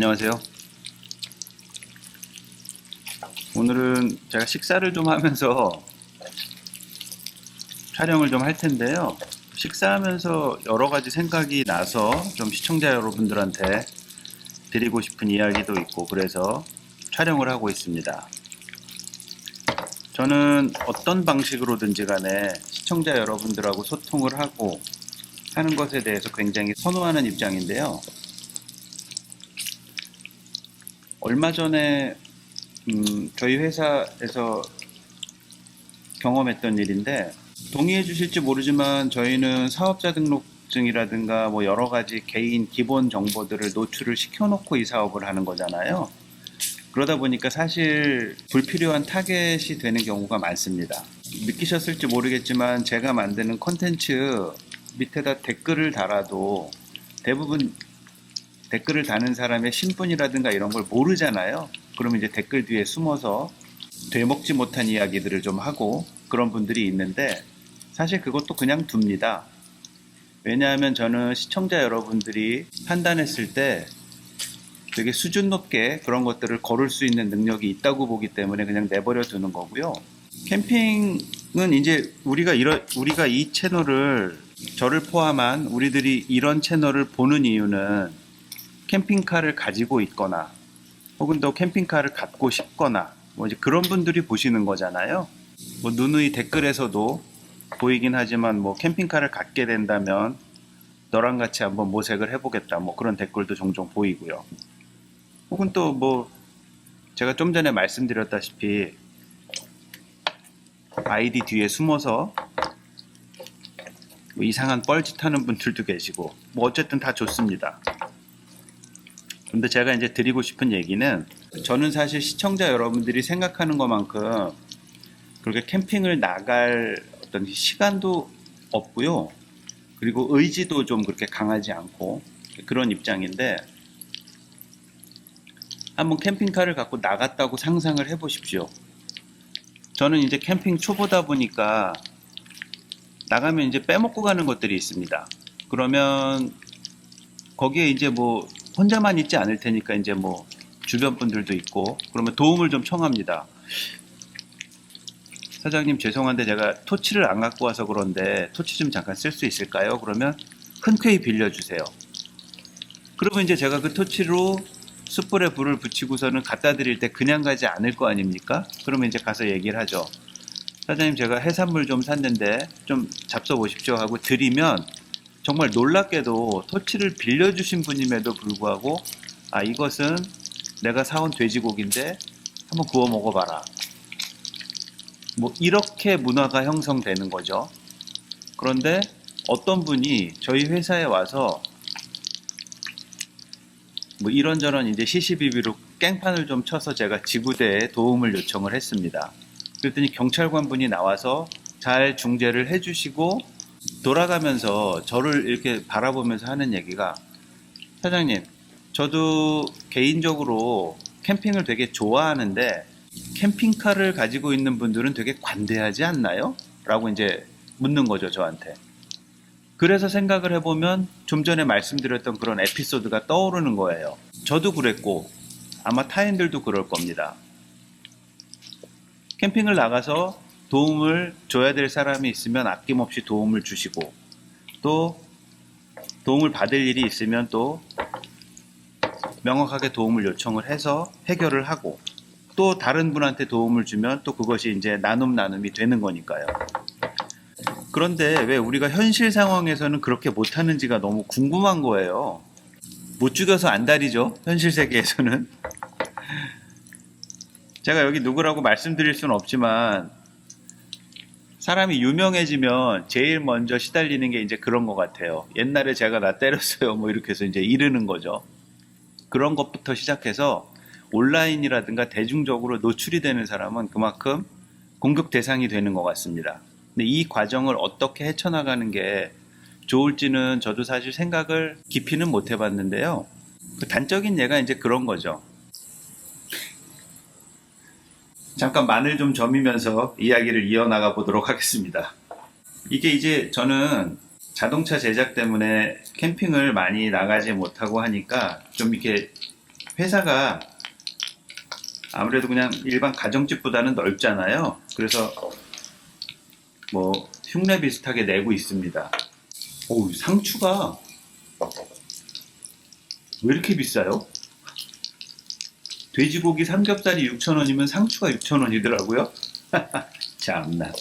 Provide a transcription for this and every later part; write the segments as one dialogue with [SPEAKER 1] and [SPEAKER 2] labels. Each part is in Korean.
[SPEAKER 1] 안녕하세요. 오늘은 제가 식사를 좀 하면서 촬영을 좀 할 텐데요. 식사하면서 여러 가지 생각이 나서 좀 시청자 여러분들한테 드리고 싶은 이야기도 있고 그래서 촬영을 하고 있습니다. 저는 어떤 방식으로든지 간에 시청자 여러분들하고 소통을 하고 하는 것에 대해서 굉장히 선호하는 입장인데요. 얼마 전에 저희 회사에서 경험했던 일인데 동의해 주실지 모르지만 저희는 사업자 등록증이라든가 뭐 여러 가지 개인 기본 정보들을 노출을 시켜놓고 이 사업을 하는 거잖아요. 그러다 보니까 사실 불필요한 타겟이 되는 경우가 많습니다. 느끼셨을지 모르겠지만 제가 만드는 콘텐츠 밑에다 댓글을 달아도 대부분 댓글을 다는 사람의 신분이라든가 이런 걸 모르잖아요. 그러면 이제 댓글 뒤에 숨어서 되먹지 못한 이야기들을 좀 하고 그런 분들이 있는데 사실 그것도 그냥 둡니다. 왜냐하면 저는 시청자 여러분들이 판단했을 때 되게 수준 높게 그런 것들을 거를 수 있는 능력이 있다고 보기 때문에 그냥 내버려 두는 거고요. 캠핑은 이제 우리가 이 채널을 저를 포함한 우리들이 이런 채널을 보는 이유는 캠핑카를 가지고 있거나 혹은 또 캠핑카를 갖고 싶거나 뭐 이제 그런 분들이 보시는 거잖아요. 뭐 누누이 댓글에서도 보이긴 하지만 뭐 캠핑카를 갖게 된다면 너랑 같이 한번 모색을 해보겠다 뭐 그런 댓글도 종종 보이고요. 혹은 또 뭐 제가 좀 전에 말씀드렸다시피 아이디 뒤에 숨어서 뭐 이상한 뻘짓하는 분들도 계시고 뭐 어쨌든 다 좋습니다. 근데 제가 이제 드리고 싶은 얘기는 저는 사실 시청자 여러분들이 생각하는 것만큼 그렇게 캠핑을 나갈 어떤 시간도 없고요. 그리고 의지도 좀 그렇게 강하지 않고 그런 입장인데 한번 캠핑카를 갖고 나갔다고 상상을 해보십시오. 저는 이제 캠핑 초보다 보니까 나가면 이제 빼먹고 가는 것들이 있습니다. 그러면 거기에 이제 뭐 혼자만 있지 않을 테니까 이제 뭐 주변 분들도 있고 그러면 도움을 좀 청합니다. 사장님 죄송한데 제가 토치를 안 갖고 와서 그런데 토치 좀 잠깐 쓸 수 있을까요? 그러면 흔쾌히 빌려주세요. 그러면 이제 제가 그 토치로 숯불에 불을 붙이고서는 갖다 드릴 때 그냥 가지 않을 거 아닙니까? 그러면 이제 가서 얘기를 하죠. 사장님 제가 해산물 좀 샀는데 좀 잡숴 보십시오 하고 드리면 정말 놀랍게도 토치를 빌려주신 분임에도 불구하고 아 이것은 내가 사온 돼지고기인데 한번 구워 먹어봐라. 뭐 이렇게 문화가 형성되는 거죠. 그런데 어떤 분이 저희 회사에 와서 뭐 이런저런 이제 시시비비로 깽판을 좀 쳐서 제가 지구대에 도움을 요청을 했습니다. 그랬더니 경찰관 분이 나와서 잘 중재를 해주시고 돌아가면서 저를 이렇게 바라보면서 하는 얘기가 사장님 저도 개인적으로 캠핑을 되게 좋아하는데 캠핑카를 가지고 있는 분들은 되게 관대하지 않나요? 라고 이제 묻는 거죠 저한테. 그래서 생각을 해보면 좀 전에 말씀드렸던 그런 에피소드가 떠오르는 거예요. 저도 그랬고 아마 타인들도 그럴 겁니다. 캠핑을 나가서 도움을 줘야 될 사람이 있으면 아낌없이 도움을 주시고 또 도움을 받을 일이 있으면 또 명확하게 도움을 요청을 해서 해결을 하고 또 다른 분한테 도움을 주면 또 그것이 이제 나눔이 되는 거니까요. 그런데 왜 우리가 현실 상황에서는 그렇게 못하는지가 너무 궁금한 거예요. 못 죽여서 안달이죠. 현실 세계에서는. 제가 여기 누구라고 말씀드릴 수는 없지만 사람이 유명해지면 제일 먼저 시달리는 게 이제 그런 것 같아요. 옛날에 제가 나 때렸어요. 뭐 이렇게 해서 이제 이르는 거죠. 그런 것부터 시작해서 온라인이라든가 대중적으로 노출이 되는 사람은 그만큼 공격 대상이 되는 것 같습니다. 근데 이 과정을 어떻게 헤쳐나가는 게 좋을지는 저도 사실 생각을 깊이는 못 해봤는데요. 그 단적인 예가 이제 그런 거죠. 잠깐 마늘 좀 저미면서 이야기를 이어나가 보도록 하겠습니다. 이게 이제 저는 자동차 제작 때문에 캠핑을 많이 나가지 못하고 하니까 좀 이렇게 회사가 아무래도 그냥 일반 가정집보다는 넓잖아요. 그래서 뭐 흉내 비슷하게 내고 있습니다. 오, 상추가 왜 이렇게 비싸요? 돼지고기 삼겹살이 6,000원이면 상추가 6,000원이더라고요. 참나.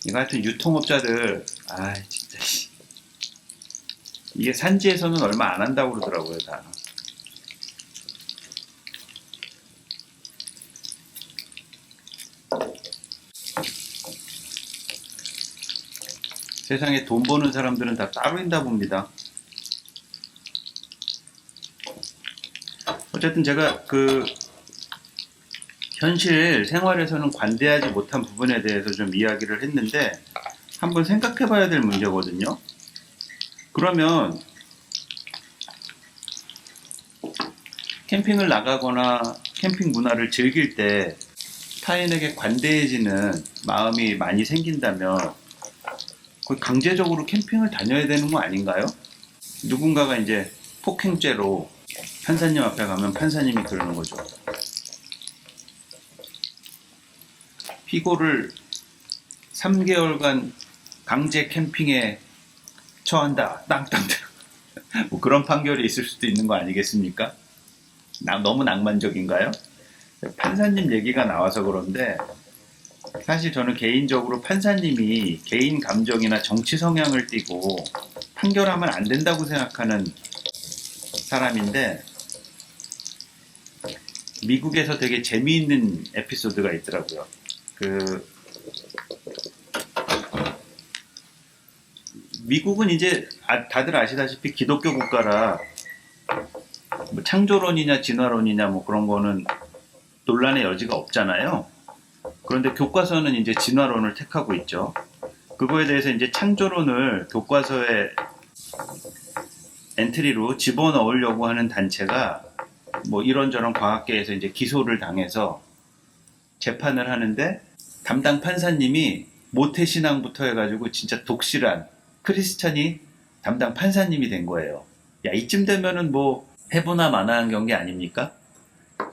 [SPEAKER 1] 이거 하여튼 유통업자들, 아 진짜 이게 산지에서는 얼마 안 한다고 그러더라고요, 다. 세상에 돈 버는 사람들은 다 따로 있나 봅니다. 어쨌든 제가 그 현실 생활에서는 관대하지 못한 부분에 대해서 좀 이야기를 했는데 한번 생각해 봐야 될 문제거든요. 그러면 캠핑을 나가거나 캠핑 문화를 즐길 때 타인에게 관대해지는 마음이 많이 생긴다면 거의 강제적으로 캠핑을 다녀야 되는 거 아닌가요? 누군가가 이제 폭행죄로 판사님 앞에 가면 판사님이 그러는 거죠. 피고를 3개월간 강제 캠핑에 처한다. 땅땅땅. 뭐 그런 판결이 있을 수도 있는 거 아니겠습니까? 너무 낭만적인가요? 판사님 얘기가 나와서 그런데 사실 저는 개인적으로 판사님이 개인 감정이나 정치 성향을 띠고 판결하면 안 된다고 생각하는 사람인데 미국에서 되게 재미있는 에피소드가 있더라고요. 미국은 이제 다들 아시다시피 기독교 국가라 뭐 창조론이냐 진화론이냐 뭐 그런 거는 논란의 여지가 없잖아요. 그런데 교과서는 이제 진화론을 택하고 있죠. 그거에 대해서 이제 창조론을 교과서에 엔트리로 집어넣으려고 하는 단체가 뭐 이런저런 과학계에서 이제 기소를 당해서 재판을 하는데 담당 판사님이 모태신앙부터 해가지고 진짜 독실한 크리스찬이 담당 판사님이 된 거예요. 야, 이쯤 되면은 뭐 해보나 마나한 경기 아닙니까?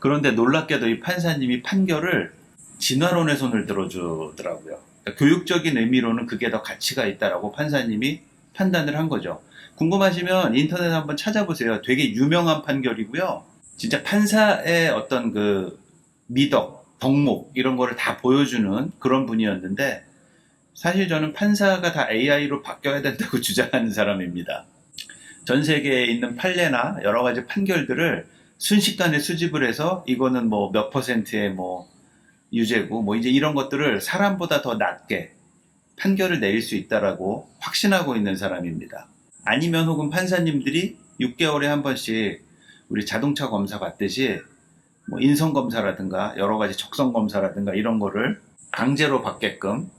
[SPEAKER 1] 그런데 놀랍게도 이 판사님이 판결을 진화론의 손을 들어주더라고요. 그러니까 교육적인 의미로는 그게 더 가치가 있다라고 판사님이 판단을 한 거죠. 궁금하시면 인터넷 한번 찾아보세요. 되게 유명한 판결이고요. 진짜 판사의 어떤 그 미덕, 덕목 이런 거를 다 보여주는 그런 분이었는데 사실 저는 판사가 다 AI로 바뀌어야 된다고 주장하는 사람입니다. 전 세계에 있는 판례나 여러 가지 판결들을 순식간에 수집을 해서 이거는 뭐 몇 퍼센트의 뭐 유죄고 뭐 이제 이런 것들을 사람보다 더 낮게 판결을 내릴 수 있다라고 확신하고 있는 사람입니다. 아니면 혹은 판사님들이 6개월에 한 번씩 우리 자동차 검사 받듯이 뭐 인성 검사라든가 여러 가지 적성 검사라든가 이런 거를 강제로 받게끔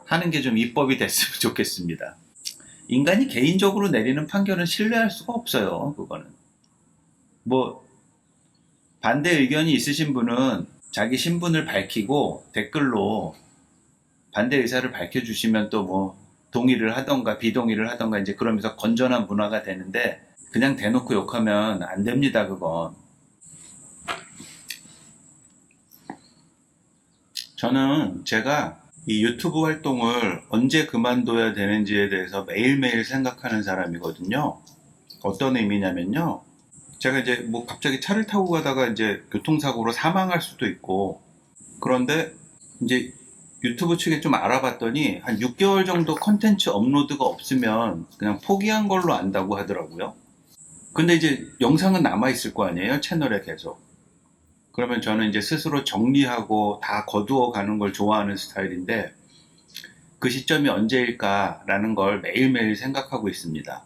[SPEAKER 1] 하는 게 좀 입법이 됐으면 좋겠습니다. 인간이 개인적으로 내리는 판결은 신뢰할 수가 없어요. 그거는 뭐 반대 의견이 있으신 분은 자기 신분을 밝히고 댓글로 반대 의사를 밝혀주시면 또 뭐 동의를 하던가 비동의를 하던가 이제 그러면서 건전한 문화가 되는데 그냥 대놓고 욕하면 안 됩니다. 그건 저는 제가 이 유튜브 활동을 언제 그만둬야 되는지에 대해서 매일매일 생각하는 사람이거든요. 어떤 의미냐면요. 제가 이제 뭐 갑자기 차를 타고 가다가 이제 교통사고로 사망할 수도 있고 그런데 이제 유튜브 측에 좀 알아봤더니 한 6개월 정도 컨텐츠 업로드가 없으면 그냥 포기한 걸로 안다고 하더라고요. 근데 이제 영상은 남아있을 거 아니에요? 채널에 계속. 그러면 저는 이제 스스로 정리하고 다 거두어 가는 걸 좋아하는 스타일인데 그 시점이 언제일까라는 걸 매일매일 생각하고 있습니다.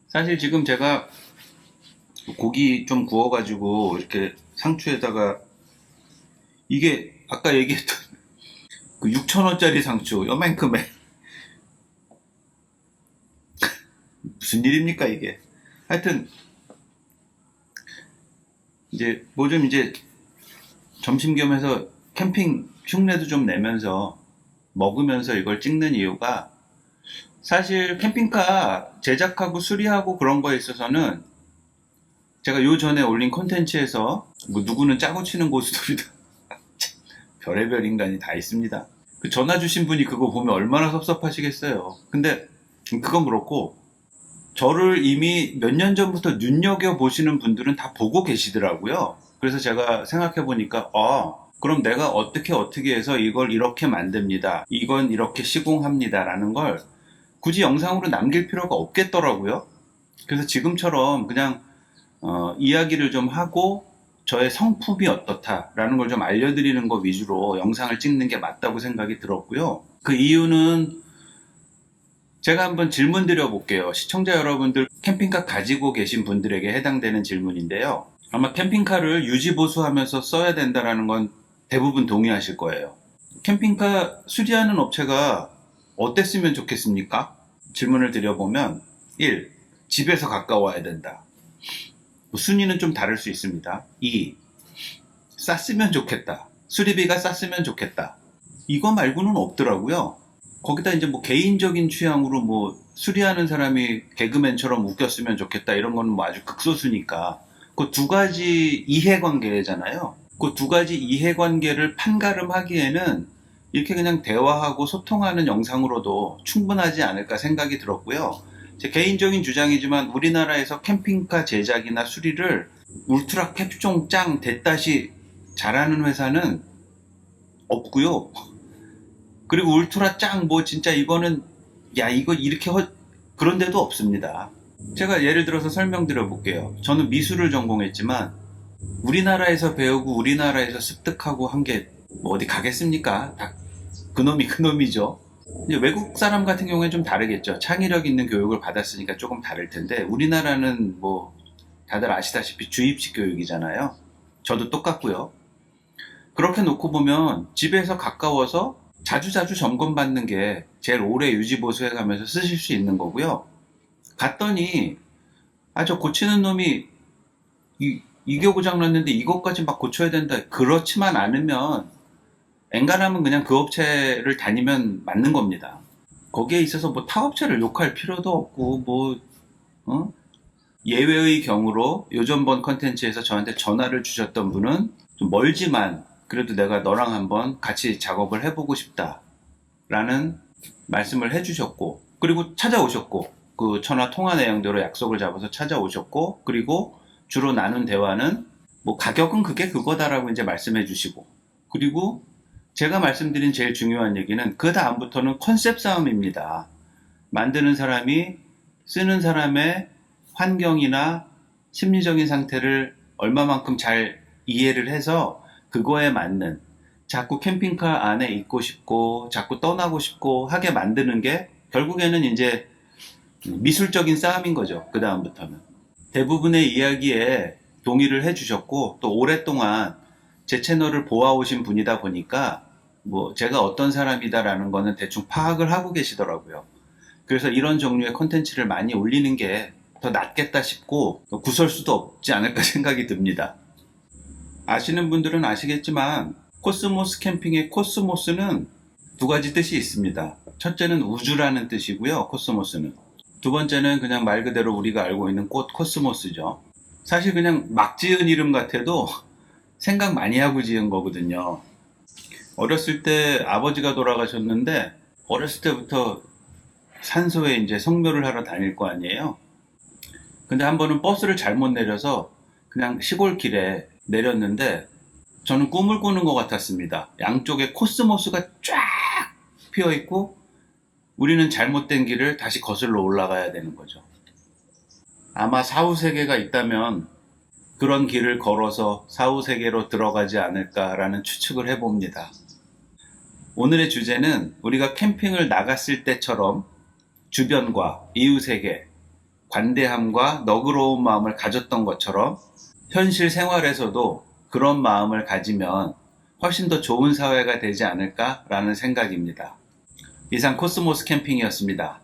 [SPEAKER 1] 사실 지금 제가 고기 좀 구워가지고 이렇게 상추에다가 이게 아까 얘기했던 그 6,000원짜리 상추 요만큼에 무슨 일입니까 이게. 하여튼 이제 뭐 좀 이제 점심 겸 해서 캠핑 흉내도 좀 내면서 먹으면서 이걸 찍는 이유가 사실 캠핑카 제작하고 수리하고 그런 거에 있어서는 제가 요 전에 올린 콘텐츠에서 뭐 누구는 짜고 치는 고수들이다. 별의별 인간이 다 있습니다. 그 전화 주신 분이 그거 보면 얼마나 섭섭하시겠어요. 근데 그건 그렇고 저를 이미 몇 년 전부터 눈여겨보시는 분들은 다 보고 계시더라고요. 그래서 제가 생각해 보니까 그럼 내가 어떻게 해서 이걸 이렇게 만듭니다. 이건 이렇게 시공합니다. 라는 걸 굳이 영상으로 남길 필요가 없겠더라고요. 그래서 지금처럼 그냥 이야기를 좀 하고 저의 성품이 어떻다라는 걸 좀 알려드리는 것 위주로 영상을 찍는 게 맞다고 생각이 들었고요. 그 이유는 제가 한번 질문 드려볼게요. 시청자 여러분들 캠핑카 가지고 계신 분들에게 해당되는 질문인데요. 아마 캠핑카를 유지보수하면서 써야 된다는 건 대부분 동의하실 거예요. 캠핑카 수리하는 업체가 어땠으면 좋겠습니까? 질문을 드려보면 1. 집에서 가까워야 된다. 순위는 좀 다를 수 있습니다. 2. 쌌으면 좋겠다. 수리비가 쌌으면 좋겠다. 이거 말고는 없더라고요. 거기다 이제 뭐 개인적인 취향으로 뭐 수리하는 사람이 개그맨처럼 웃겼으면 좋겠다 이런 거는 뭐 아주 극소수니까 그 두 가지 이해관계잖아요. 그 두 가지 이해관계를 판가름하기에는 이렇게 그냥 대화하고 소통하는 영상으로도 충분하지 않을까 생각이 들었고요. 제 개인적인 주장이지만 우리나라에서 캠핑카 제작이나 수리를 울트라 캡숑 짱 대따시 잘하는 회사는 없고요. 그리고 울트라 짱 뭐 진짜 이거는 야 이거 이렇게 그런 데도 없습니다. 제가 예를 들어서 설명드려 볼게요. 저는 미술을 전공했지만 우리나라에서 배우고 우리나라에서 습득하고 한 게 뭐 어디 가겠습니까? 다 그놈이 그놈이죠. 이제 외국 사람 같은 경우에는 좀 다르겠죠. 창의력 있는 교육을 받았으니까 조금 다를 텐데 우리나라는 뭐 다들 아시다시피 주입식 교육이잖아요. 저도 똑같고요. 그렇게 놓고 보면 집에서 가까워서 자주자주 점검받는 게 제일 오래 유지보수해 가면서 쓰실 수 있는 거고요. 갔더니 저 고치는 놈이 이게 고장났는데 이것까지 막 고쳐야 된다. 그렇지만 않으면 엔간하면 그냥 그 업체를 다니면 맞는 겁니다. 거기에 있어서 뭐 타 업체를 욕할 필요도 없고 예외의 경우로 요전번 컨텐츠에서 저한테 전화를 주셨던 분은 좀 멀지만 그래도 내가 너랑 한번 같이 작업을 해보고 싶다 라는 말씀을 해주셨고 그리고 찾아오셨고 그 전화 통화 내용대로 약속을 잡아서 찾아오셨고 그리고 주로 나눈 대화는 뭐 가격은 그게 그거다라고 이제 말씀해 주시고 그리고 제가 말씀드린 제일 중요한 얘기는 그 다음부터는 컨셉 싸움입니다. 만드는 사람이 쓰는 사람의 환경이나 심리적인 상태를 얼마만큼 잘 이해를 해서 그거에 맞는 자꾸 캠핑카 안에 있고 싶고 자꾸 떠나고 싶고 하게 만드는 게 결국에는 이제 미술적인 싸움인 거죠. 그 다음부터는. 대부분의 이야기에 동의를 해주셨고 또 오랫동안 제 채널을 보아오신 분이다 보니까 뭐 제가 어떤 사람이다라는 거는 대충 파악을 하고 계시더라고요. 그래서 이런 종류의 콘텐츠를 많이 올리는 게 더 낫겠다 싶고 구설수도 없지 않을까 생각이 듭니다. 아시는 분들은 아시겠지만 코스모스 캠핑의 코스모스는 두 가지 뜻이 있습니다. 첫째는 우주라는 뜻이고요. 코스모스는. 두 번째는 그냥 말 그대로 우리가 알고 있는 꽃 코스모스죠. 사실 그냥 막 지은 이름 같아도 생각 많이 하고 지은 거거든요. 어렸을 때 아버지가 돌아가셨는데 어렸을 때부터 산소에 이제 성묘를 하러 다닐 거 아니에요. 근데 한 번은 버스를 잘못 내려서 그냥 시골길에 내렸는데 저는 꿈을 꾸는 것 같았습니다. 양쪽에 코스모스가 쫙 피어 있고 우리는 잘못된 길을 다시 거슬러 올라가야 되는 거죠. 아마 사후세계가 있다면 그런 길을 걸어서 사후세계로 들어가지 않을까라는 추측을 해봅니다. 오늘의 주제는 우리가 캠핑을 나갔을 때처럼 주변과 이웃에게 관대함과 너그러운 마음을 가졌던 것처럼 현실 생활에서도 그런 마음을 가지면 훨씬 더 좋은 사회가 되지 않을까라는 생각입니다. 이상 코스모스 캠핑이었습니다.